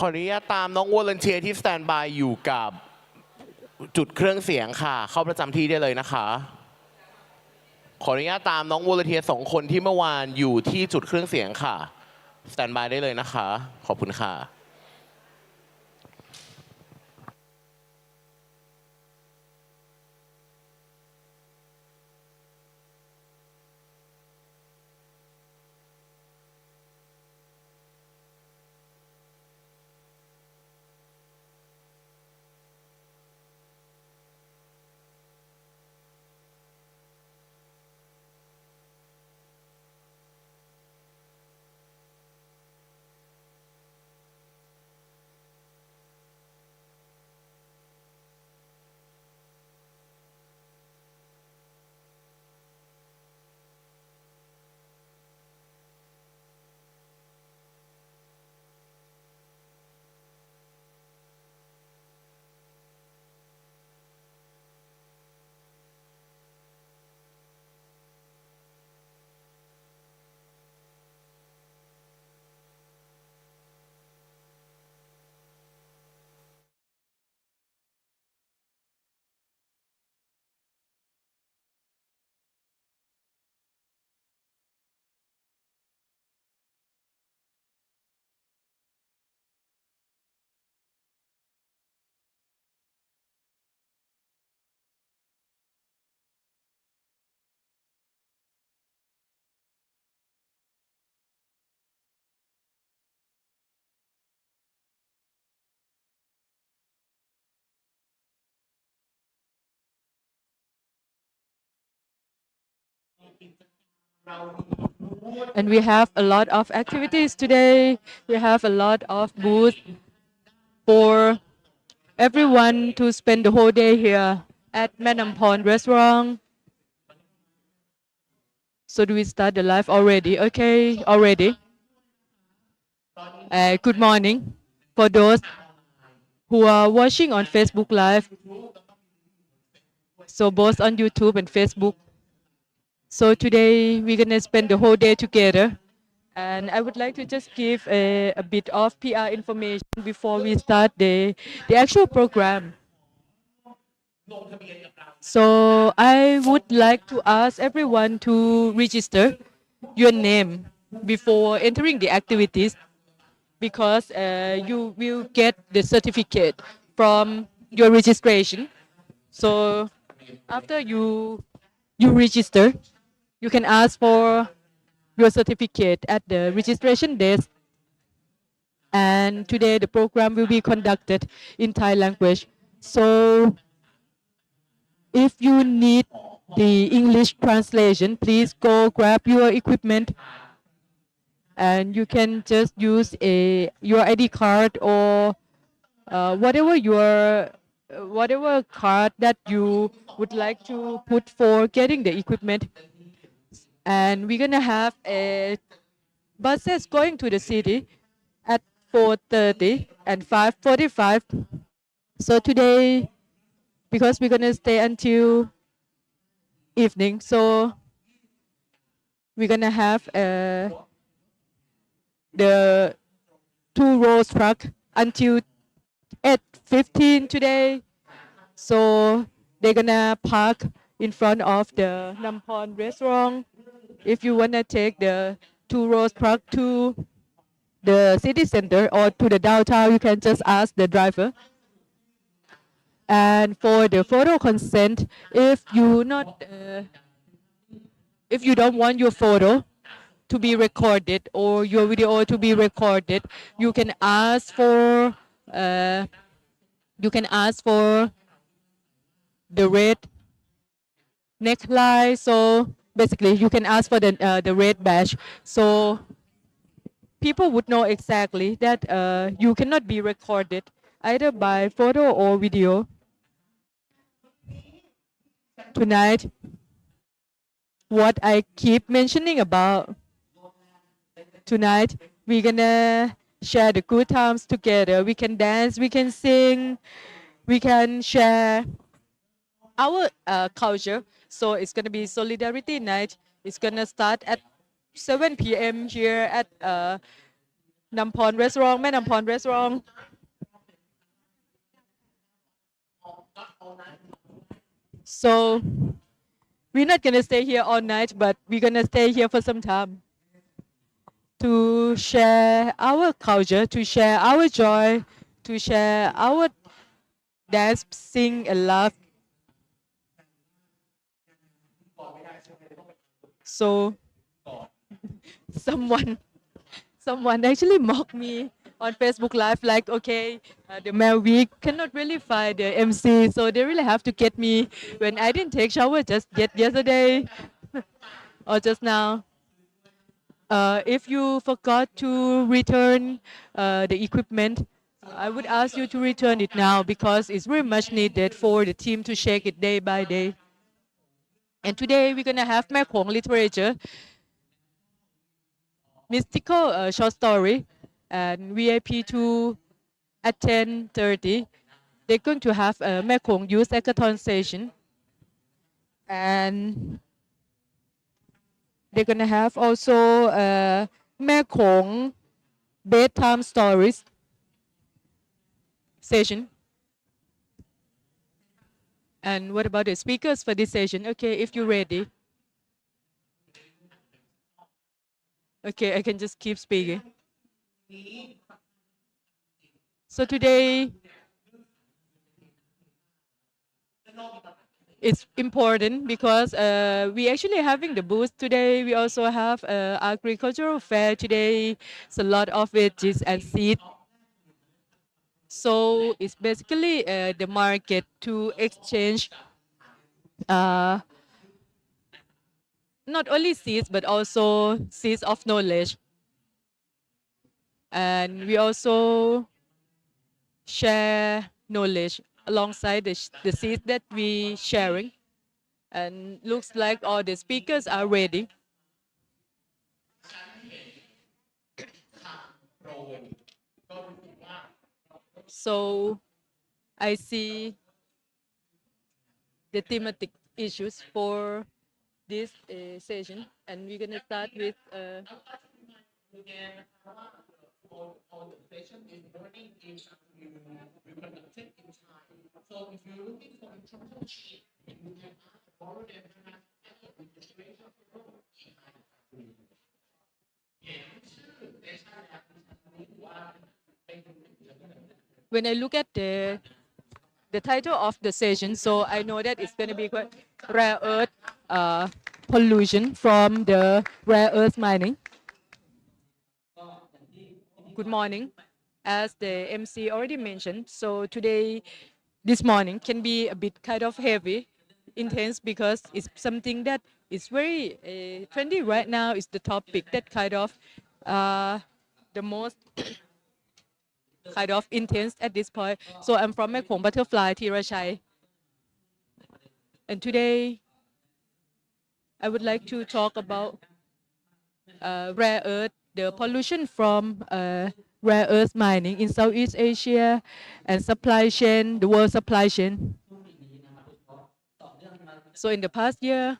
ขออนุญาตตามน้องวอลเนเทียที่สแตนบายอยู่กับจุดเครื่องเสียงค่ะ เข้าประจำที่ได้เลยนะคะ ขออนุญาตตามน้องวอลเนเทีย2 คนที่เมื่อวานอยู่ที่จุดเครื่องเสียงค่ะสแตนบายได้เลยนะคะ ขอบคุณค่ะ And we have a lot of activities today. We have a lot of booths for everyone to spend the whole day here at Manampon restaurant. So do we start the live already? Okay, already. Good morning for those who are watching on Facebook Live. So both on YouTube and Facebook. So today we're gonna spend the whole day together. And I would like to just give a bit of PR information before we start the actual program. So I would like to ask everyone to register your name before entering the activities because you will get the certificate from your registration. So after you register, you can ask for your certificate at the registration desk. And today the program will be conducted in Thai language. So if you need the English translation, please go grab your equipment and you can just use your ID card or whatever card that you would like to put for getting the equipment. And we're gonna have buses going to the city at 4:30 and 5:45. So today, because we're gonna stay until evening, so we're gonna have the 2 rows truck until 8:15 today. So they're gonna park in front of the Nampon restaurant. If you wanna take the 2 rows truck to the city center or to the downtown, you can just ask the driver. And for the photo consent, if you don't want your photo to be recorded or your video to be recorded, you can ask for the red neckline. So basically, you can ask for the red badge. So people would know exactly that you cannot be recorded either by photo or video. Tonight, what I keep mentioning about tonight, we're gonna share the good times together. We can dance, we can sing, we can share our culture. So it's gonna be Solidarity Night. It's gonna start at 7 p.m. here at Nampon Restaurant แม่ Nampon Restaurant. So we're not gonna stay here all night, but we're gonna stay here for some time to share our culture, to share our joy, to share our dance, sing, and laugh. So someone someone actually mocked me on Facebook Live, like, okay, the Mel Week cannot really find the MC, so they really have to get me when I didn't take shower just yesterday or just now. If you forgot to return the equipment, I would ask you to return it now because it's very much needed for the team to check it day by day. And today we're gonna have Mekong literature, mystical short story, and VIP 2 at 10:30. They're going to have a Mekong Youth Hackathon session, and they're gonna have also a Mekong bedtime stories session. And what about the speakers for this session? Okay, if you're ready. Okay, I can just keep speaking. So today, it's important because we actually having the booth today. We also have agricultural fair today. So a lot of veggies and seed. So it's basically the market to exchange uh, not only seeds but also seeds of knowledge. And we also share knowledge alongside the seeds that we sharing. And looks like all the speakers are ready. So I see the thematic issues for this session, and we're gonna start with when I look at the title of the session, so I know that it's going to be quite rare earth pollution from the rare earth mining. Good morning. As the MC already mentioned, so today, this morning can be a bit kind of heavy, intense, because it's something that is very trendy right now. It's the topic that kind of the most kind of intense at this point. So I'm from Mekong Butterfly, Tirachai. And today, I would like to talk about rare earth, the pollution from rare earth mining in Southeast Asia and supply chain, the world supply chain. So in the past year,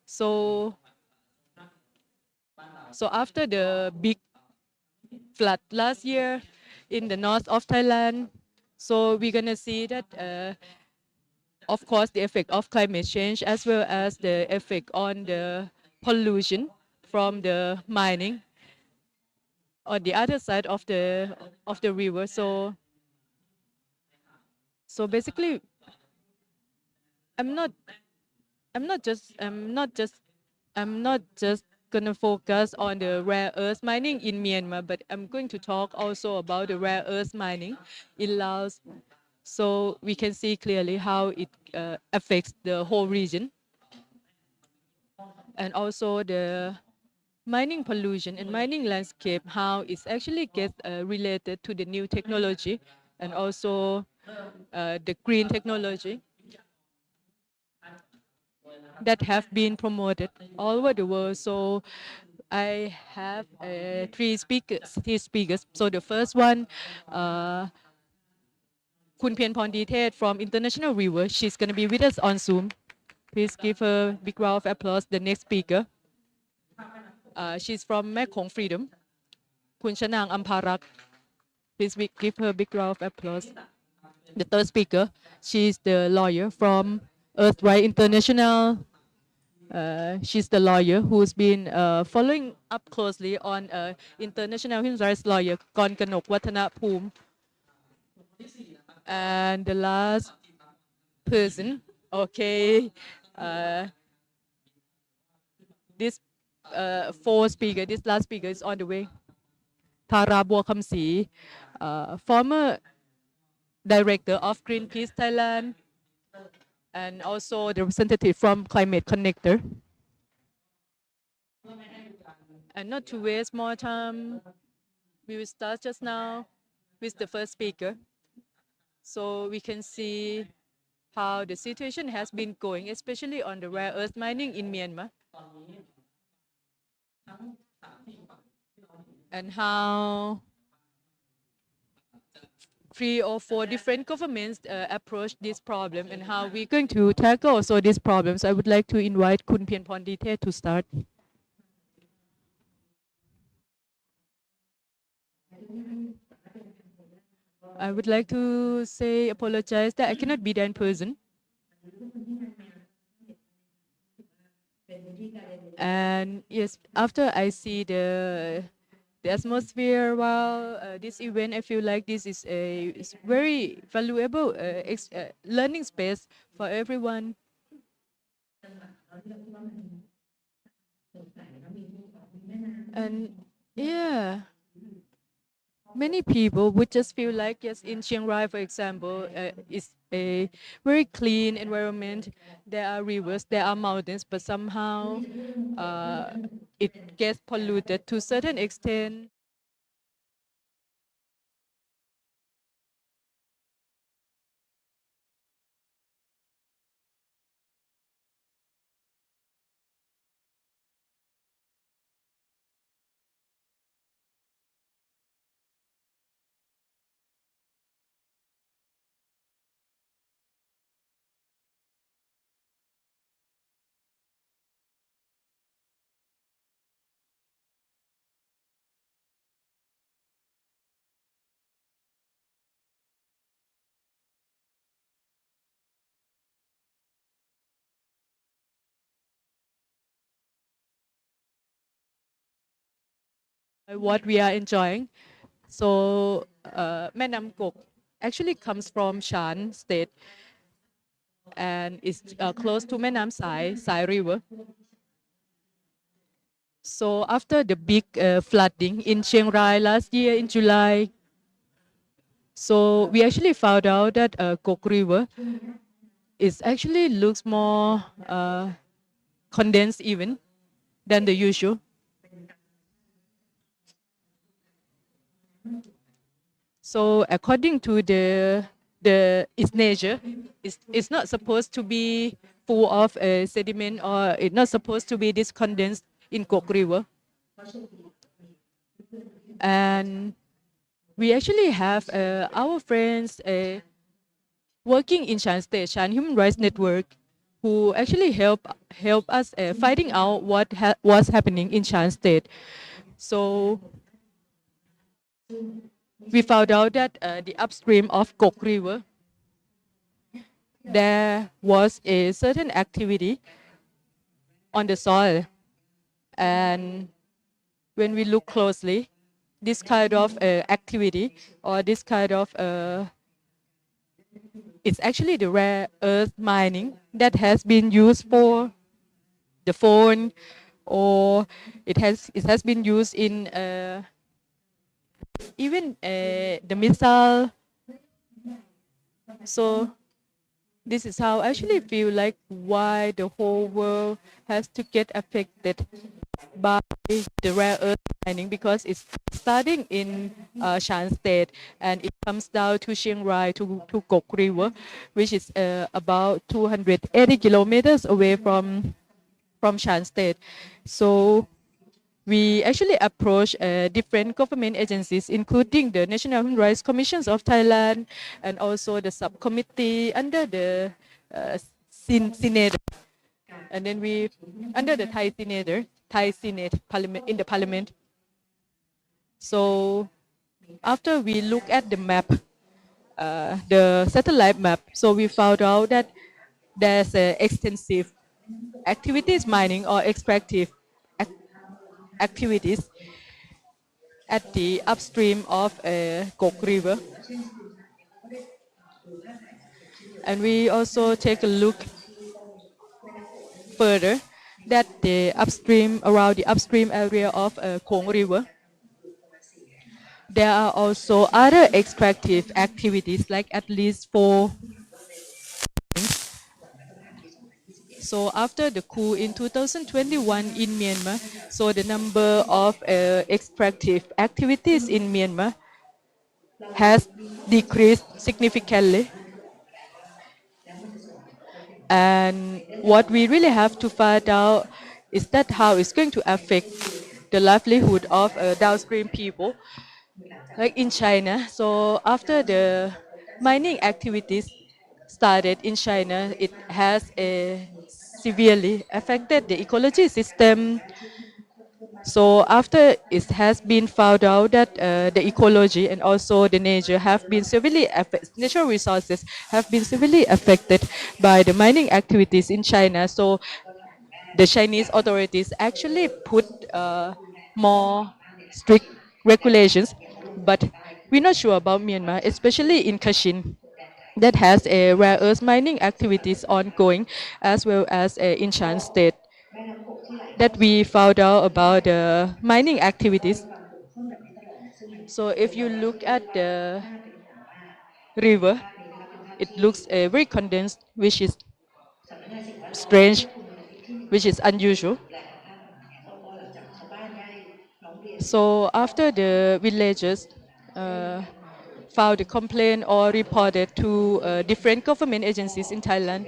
so after the big flood last year in the north of Thailand, so we're gonna see that of course the effect of climate change as well as the effect on the pollution from the mining on the other side of the river. So basically I'm not gonna focus on the rare earth mining in Myanmar, but I'm going to talk also about the rare earth mining in Laos, so we can see clearly how it affects the whole region, and also the mining pollution and mining landscape, how it actually gets related to the new technology and also the green technology that have been promoted all over the world. So I have three speakers. So the first one, Kun Pianporn Ditet from International River. She's going to be with us on Zoom. Please give her a big round of applause. The next speaker, she's from Mekong Freedom, Kun Chanang Amparak. Please give her a big round of applause. The third speaker, she's the lawyer from Earthright International. She's the lawyer who's been following up closely on international human rights lawyer Konkanok Watanapoom. And the last person, okay, this this last speaker is on the way. Thara Buakamsi, former director of Greenpeace Thailand, and also the representative from Climate Connector. And not to waste more time, we will start just now with the first speaker. So we can see how the situation has been going, especially on the rare earth mining in Myanmar. And how 3 or 4 different governments approach this problem and how we're going to tackle also these problems. I would like to invite Kun Pianporn Dite to start. I would like to apologize that I cannot be there in person. And yes, after I see the atmosphere while this event, I feel like this is a very valuable learning space for everyone. And yeah, many people would just feel like, yes, in Chiang Rai, for example, it's a very clean environment. There are rivers, there are mountains, but somehow it gets polluted to a certain extent. What we are enjoying. So Mae Nam Kok actually comes from Shan State and is close to Mae Nam Sai River. So after the big flooding in Chiang Rai last year in July, so we actually found out that Kok River is actually looks more condensed even than the usual. So according to its nature, it's not supposed to be full of sediment or it's not supposed to be this condensed in Kok River. And we actually have our friends working in Shan State, Shan Human Rights Network, who actually help us finding out what was happening in Shan State. So we found out that the upstream of Kok River, there was a certain activity on the soil. And when we look closely, this kind of activity or this kind of it's actually the rare earth mining that has been used for the phone, or it has been used in even the missile. So this is how I actually feel like why the whole world has to get affected by the rare earth mining, because it's starting in Shan State and it comes down to Chiang Rai to Kok River, which is about 280 kilometers away from Shan State. So we actually approached different government agencies, including the National Human Rights Commissions of Thailand and also the subcommittee under the Senate. And then we, under the Thai Senate parliament, in the parliament. So after we look at the map, the satellite map, so we found out that there's extensive activities mining or extractive ac- activities at the upstream of Kok River. And we also take a look further that the upstream, around the upstream area of Kong River, there are also other extractive activities, like at least four. So after the coup in 2021 in Myanmar, so the number of extractive activities in Myanmar has decreased significantly. And what we really have to find out is that how it's going to affect the livelihood of downstream people, like in China. So after the mining activities started in China, it has severely affected the ecology system. So after it has been found out that the ecology and also the nature have been severely natural resources have been severely affected by the mining activities in China. So the Chinese authorities actually put more strict regulations, but we're not sure about Myanmar, especially in Kachin, that has a rare earth mining activities ongoing, as well as in Shan State, that we found out about the mining activities. So if you look at the river, it looks very condensed, which is strange, which is unusual. So after the villagers uh, filed a complaint or reported to different government agencies in Thailand,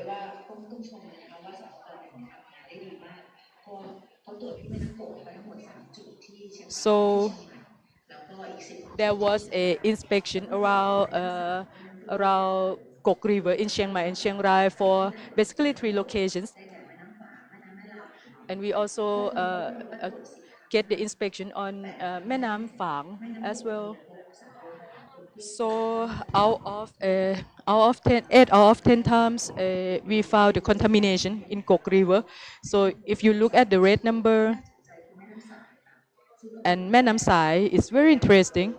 so there was a inspection around Kok River in Chiang Mai and Chiang Rai for basically 3 locations. And we also get the inspection on Mae Nam Phang as well. So out of 10, 8 out of 10 times, we found the contamination in Kok River. So if you look at the red number and Mae Nam Sai, it's very interesting.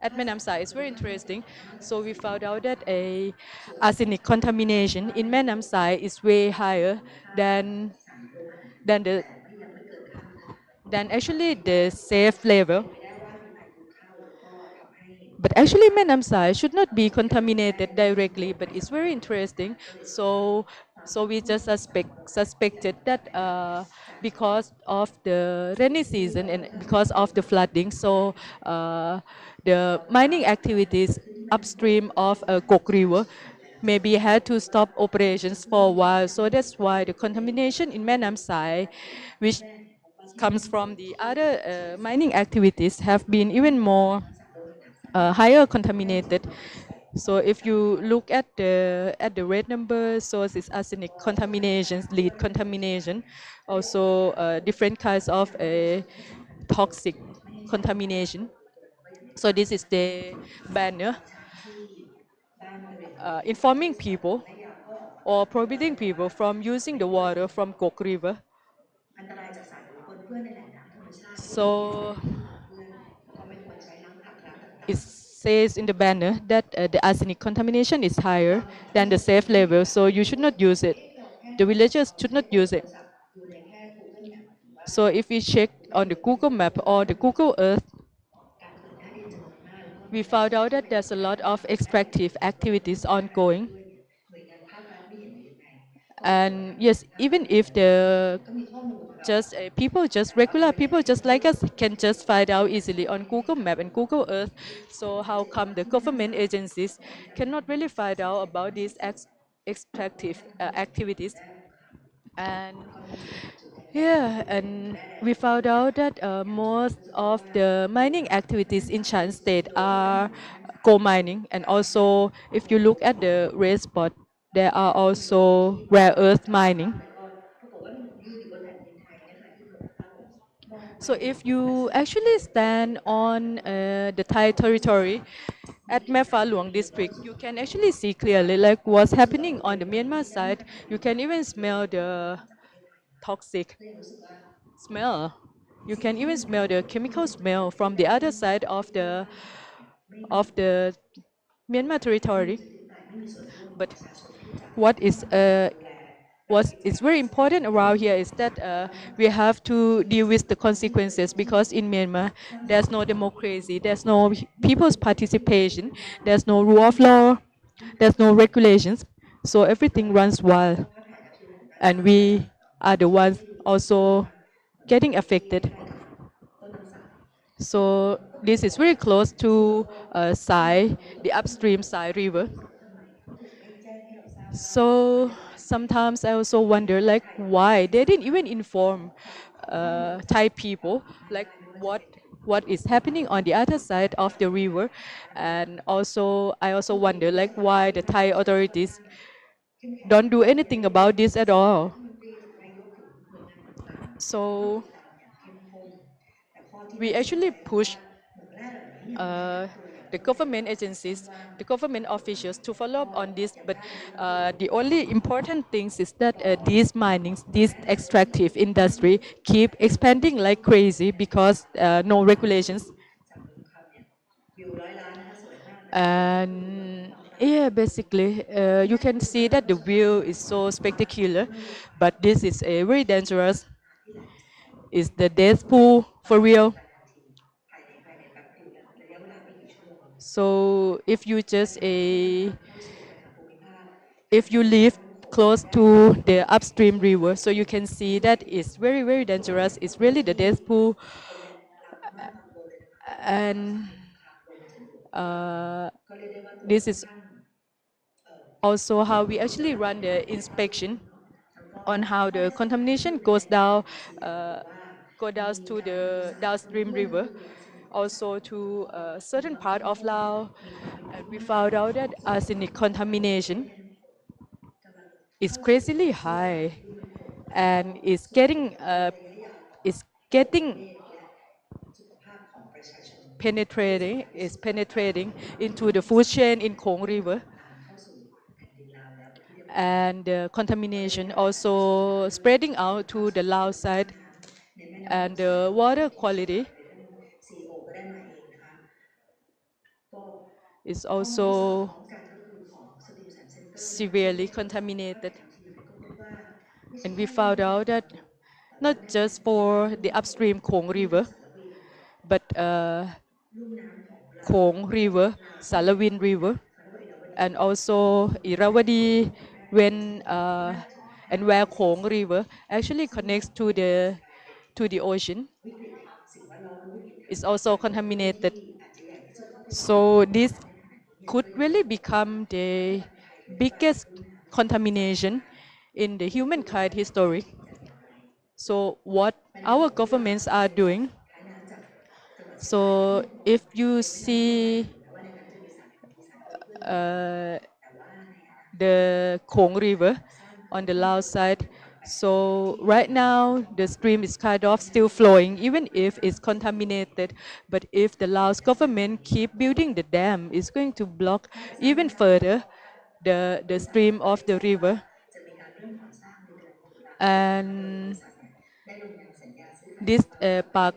At Mae Nam Sai, it's very interesting. So we found out that a arsenic contamination in Mae Nam Sai is way higher than than the than actually the safe level. But actually, Menamsai should not be contaminated directly, but it's very interesting. So we just suspected that because of the rainy season and because of the flooding, so the mining activities upstream of Kok River maybe had to stop operations for a while. So that's why the contamination in Menamsai, which comes from the other mining activities, have been even more higher contaminated. So if you look at the red number, so it's arsenic contaminations, lead contamination, also different kinds of toxic contamination. So this is the banner informing people or prohibiting people from using the water from Kok River. So it says in the banner that the arsenic contamination is higher than the safe level, so you should not use it. The villagers should not use it. So if we check on the Google Map or the Google Earth, we found out that there's a lot of extractive activities ongoing. And yes, even if the just people, just regular people, just like us, can just find out easily on Google Map and Google Earth. So how come the government agencies cannot really find out about these extractive activities? And yeah, and we found out that most of the mining activities in Shan State are coal mining, and also if you look at the red spot, there are also rare earth mining. So if you actually stand on the Thai territory at Mae Fah Luang district, you can actually see clearly like what's happening on the Myanmar side. You can even smell the toxic smell. You can even smell the chemical smell from the other side of the Myanmar territory. But what is what is very important around here is that we have to deal with the consequences because in Myanmar there's no democracy, there's no people's participation, there's no rule of law, there's no regulations, so everything runs wild, and we are the ones also getting affected. So this is very close to Sai, the upstream Sai River. So sometimes I also wonder like why they didn't even inform Thai people like what is happening on the other side of the river, and also I also wonder like why the Thai authorities don't do anything about this at all. So we actually push uh, the government agencies, the government officials to follow up on this. But the only important things is that these minings, this extractive industry keep expanding like crazy because no regulations. And yeah, basically, you can see that the view is so spectacular, but this is a very dangerous. Is the death pool for real? So if you live close to the upstream river, so you can see that it's very, very dangerous. It's really the death pool. And uh, this is also how we actually run the inspection on how the contamination uh, go down to the downstream river, also to a certain part of Laos. And we found out that arsenic contamination is crazily high, and is getting penetrating into the food chain in Khong River, and contamination also spreading out to the Lao side, and the water quality is also severely contaminated. And we found out that not just for the upstream Khong River, but Khong River, Salavin River, and also Irrawaddy, when and where Khong River actually connects to the ocean, is also contaminated. So this could really become the biggest contamination in the humankind history. So what our governments are doing. So if you see the Khong River on the Lao side. So right now the stream is kind of still flowing, even if it's contaminated. But if the Laos government keep building the dam, it's going to block even further the stream of the river. And this Park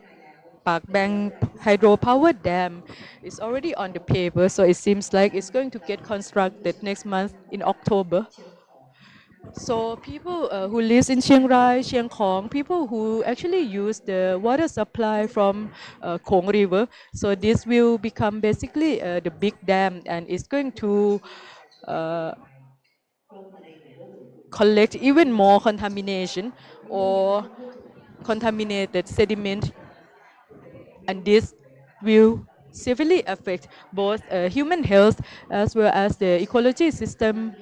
Bang hydropower dam is already on the paper, so it seems like it's going to get constructed next month in October. So people who lives in Chiang Rai, Chiang Khong, people who actually use the water supply from Khong River. So this will become basically the big dam, and it's going to uh, collect even more contamination or contaminated sediment, and this will severely affect both human health as well as the ecology system.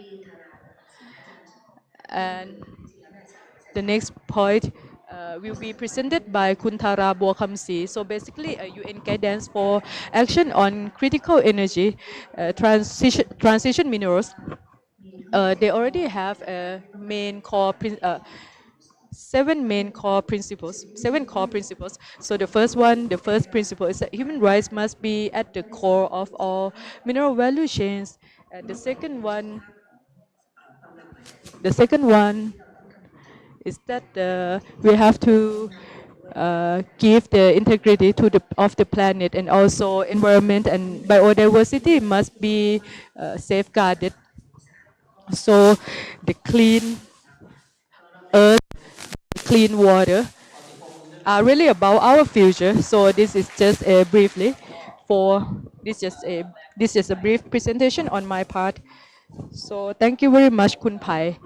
And the next point will be presented by Kuntara Buakamsi. So basically, a UN guidance for action on critical energy transition minerals. They already have a main core seven main core principles, seven core principles. So the first one, the first principle is that human rights must be at the core of all mineral value chains. And the second one is that we have to give the integrity to the planet, and also environment and biodiversity must be safeguarded. So the clean earth, clean water are really about our future. So this is just a briefly for this is a brief presentation on my part. So thank you very much, Kun Pai,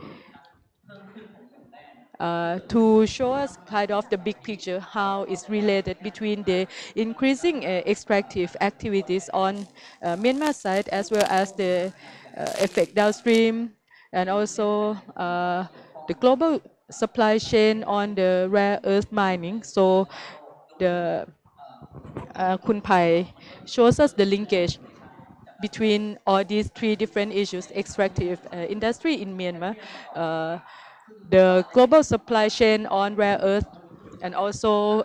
to show us kind of the big picture, how it's related between the increasing extractive activities on Myanmar side, as well as the effect downstream, and also the global supply chain on the rare earth mining. So the Kun Pai shows us the linkage between all these three different issues: extractive industry in Myanmar, uh, the global supply chain on rare earth, and also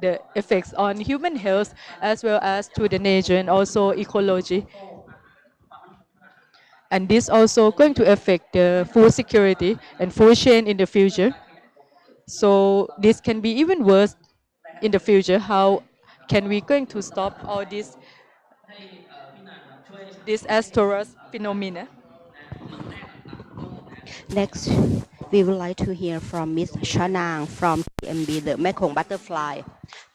the effects on human health, as well as to the nature and also ecology. And this also going to affect the food security and food chain in the future. So this can be even worse in the future. How can we going to stop all this disastrous phenomena? Next, we would like to hear from Miss Shanang from TMB, the Mekong Butterfly.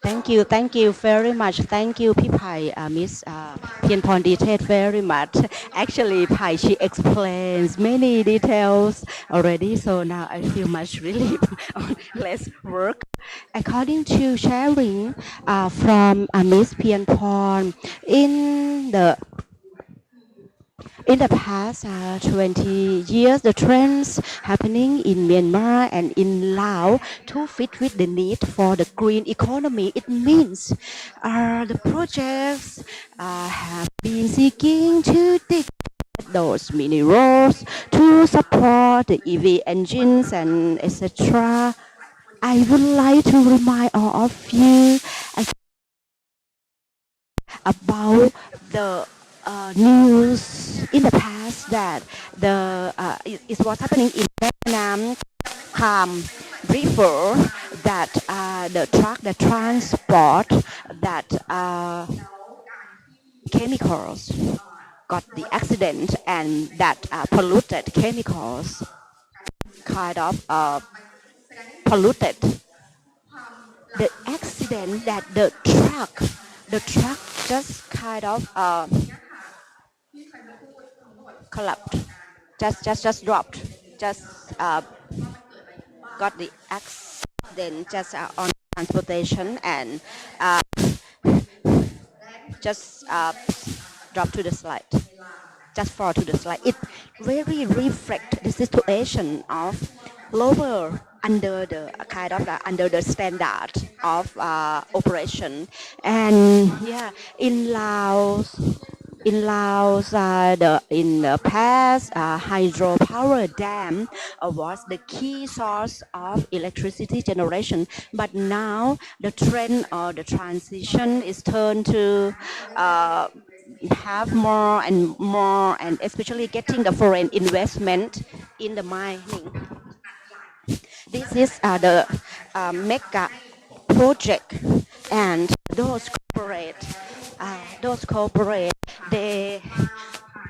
Thank you very much. Thank you, Pai, Miss Pianpon detailed very much. Actually, Pai, she explains many details already, so now I feel much relief on less work. According to sharing from Miss Pianpon, in the past 20 years, the trends happening in Myanmar and in Laos to fit with the need for the green economy. It means the projects have been seeking to dig those minerals to support the EV engines and etc. I would like to remind all of you about the news in the past that it was happening in Vietnam Cam River, that the truck that transport that chemicals got the accident, and that polluted chemicals kind of polluted the accident, that the truck just kind of collapsed, just dropped, just got the accident just on transportation, and just dropped to the slide, just fall to the slide. It really reflects the situation of lower under the kind of under the standard of operation. And yeah, in Laos, in the past, hydropower dam was the key source of electricity generation. But now the trend or the transition is turned to have more and more, and especially getting the foreign investment in the mining. This is the mega project, and those corporate, they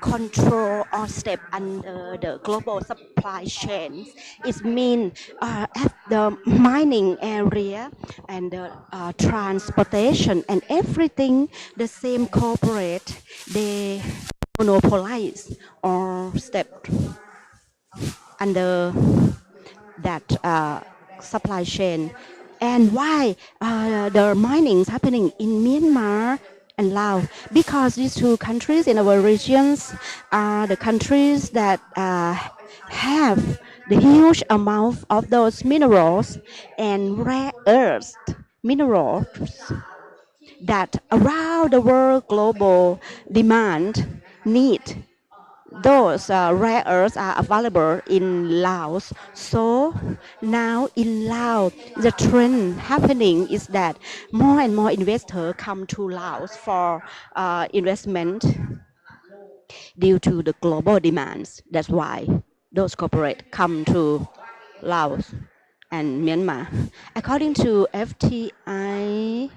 control or step under the global supply chains. It means at the mining area and the transportation and everything, the same corporate, they monopolize or step under that supply chain. And why the mining is happening in Myanmar and Laos? Because these two countries in our regions are the countries that have the huge amount of those minerals and rare earth minerals that around the world global demand need those rare earths are available in Laos. So now in Laos, the trend happening is that more and more investors come to Laos for investment due to the global demands. That's why those corporate come to Laos and Myanmar. According to FTI,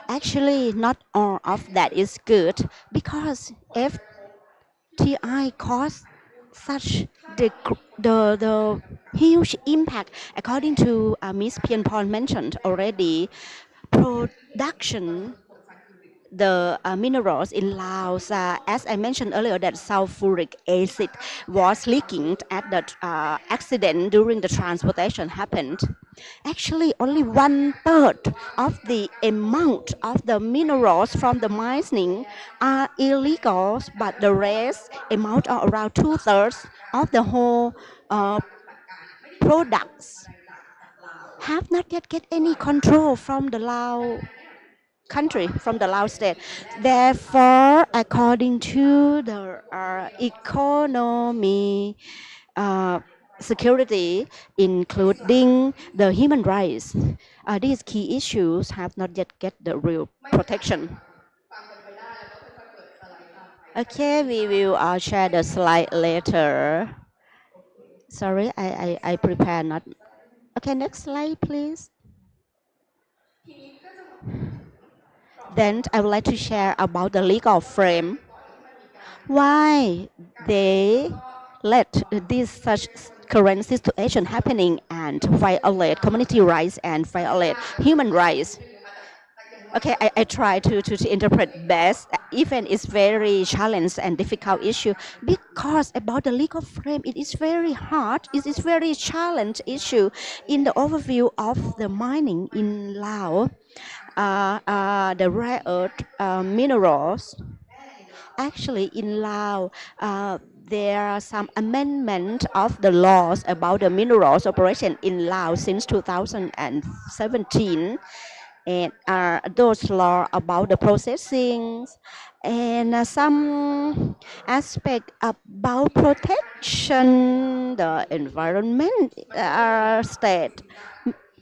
actually not all of that is good because FTI caused such the huge impact. According to Ms. Pianporn mentioned already, production the minerals in Laos, as I mentioned earlier, that sulfuric acid was leaking at the accident during the transportation happened. Actually, only 1/3 of the amount of the minerals from the mining are illegal, but the rest amount are around 2/3 of the whole products have not yet get any control from the Lao country, from the Lao state. Therefore, according to the economy security, including the human rights, these key issues have not yet get the real protection. Okay, we will share the slide later. Sorry, I prepare not. Okay, next slide, please. Then I would like to share about the legal frame. Why they let this such current situation happening and violate community rights and violate human rights. Okay, I try to interpret best, even it's very challenging and difficult issue because about the legal frame, it is very hard, it is very challenging issue in the overview of the mining in Laos, the rare earth minerals. Actually, in Laos, there are some amendment of the laws about the minerals operation in Laos since 2017, and those laws about the processing and some aspect about protection the environment state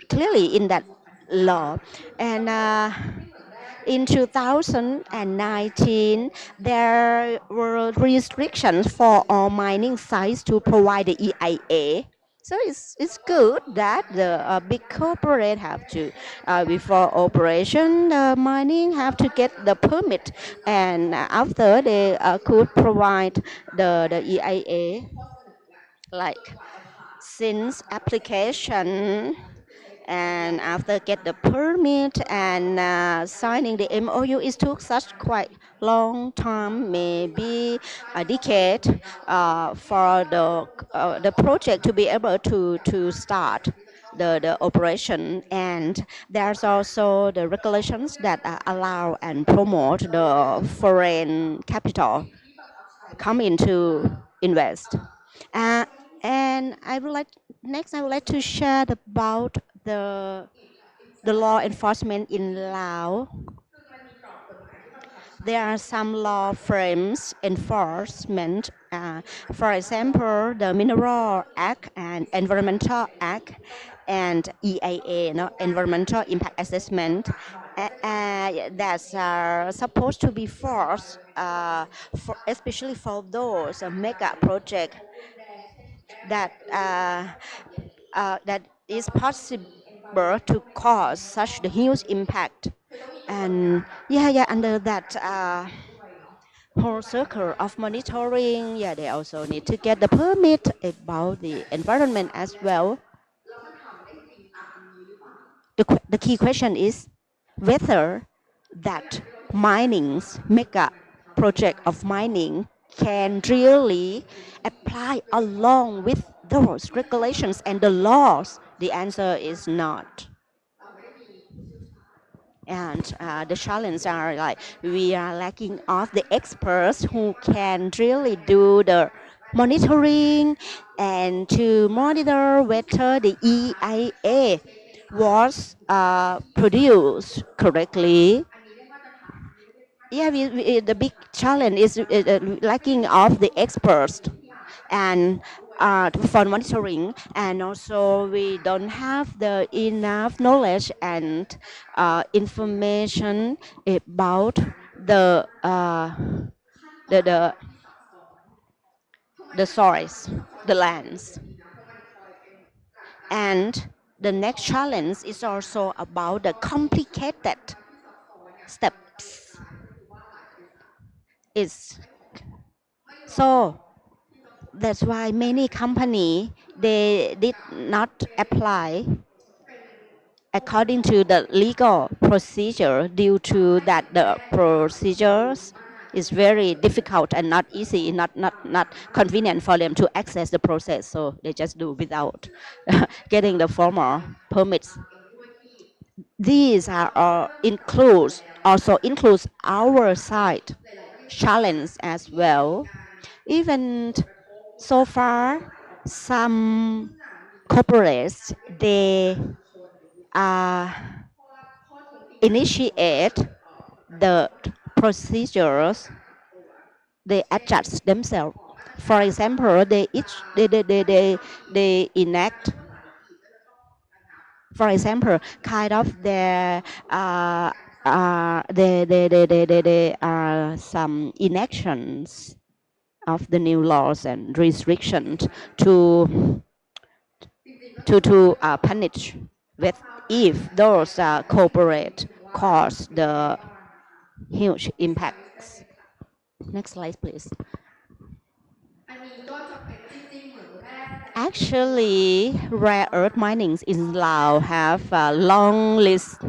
clearly in that law. And in 2019, there were restrictions for all mining sites to provide the EIA. So it's good that the big corporate have to, before operation, the mining have to get the permit, and after they could provide the EIA, like since application and after get the permit and signing the MOU, it took such quite long time, maybe a decade, for the project to be able to start the operation. And there's also the regulations that allow and promote the foreign capital come in to invest. And I would like to share about the law enforcement in Laos. There are some law frames enforcement. For example, the Mineral Act and Environmental Act and EIA, Environmental Impact Assessment, that's supposed to be forced, especially for those mega projects that that is possible to cause such the huge impact. And under that whole circle of monitoring, they also need to get the permit about the environment as well. The key question is whether that mega project of mining can really apply along with those regulations and the laws. The answer is not. And the challenges are like we are lacking of the experts who can really do the monitoring and to monitor whether the EIA was produced correctly. Yeah, the big challenge is lacking of the experts and for monitoring, and also we don't have the enough knowledge and information about the uh, the the the soils, the lands. And the next challenge is also about the complicated steps. It's so that's why many company they did not apply according to the legal procedure due to that the procedures is very difficult and not easy, not convenient for them to access the process. So they just do without getting the formal permits. These are includes our side challenge as well. Even so far, some corporates they uh, initiate the procedures, they adjust themselves. For example, they enact, for example, kind of their some enactions of the new laws and restrictions to punish with if those corporate cause the huge impacts. Next slide, please. Actually, rare earth minings in Laos have a long list